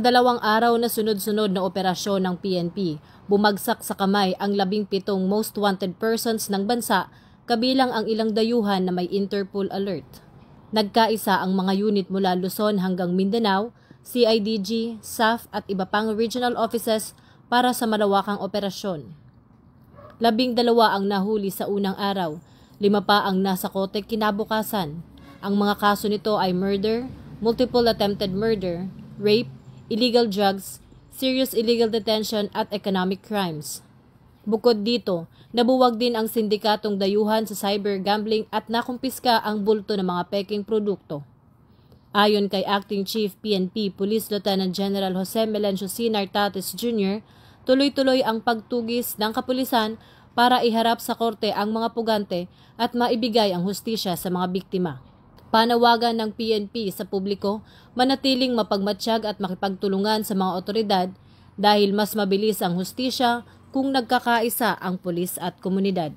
Sa 2 araw na sunod-sunod na operasyon ng PNP, bumagsak sa kamay ang 17 most wanted persons ng bansa, kabilang ang ilang dayuhan na may Interpol alert. Nagkaisa ang mga unit mula Luzon hanggang Mindanao, CIDG, SAF at iba pang regional offices para sa malawakang operasyon. 12 ang nahuli sa unang araw, 5 pa ang nasa kote kinabukasan. Ang mga kaso nito ay murder, multiple attempted murder, rape, illegal drugs, serious illegal detention at economic crimes. Bukod dito, nabuwag din ang sindikatong dayuhan sa cyber gambling at nakumpiska ang bulto ng mga peking produkto. Ayon kay Acting Chief PNP Police Lieutenant General Jose Melencio C. Nartates Jr., tuloy-tuloy ang pagtugis ng kapulisan para iharap sa korte ang mga pugante at maibigay ang hustisya sa mga biktima. Panawagan ng PNP sa publiko, manatiling mapagmatsyag at makipagtulungan sa mga otoridad dahil mas mabilis ang hustisya kung nagkakaisa ang pulis at komunidad.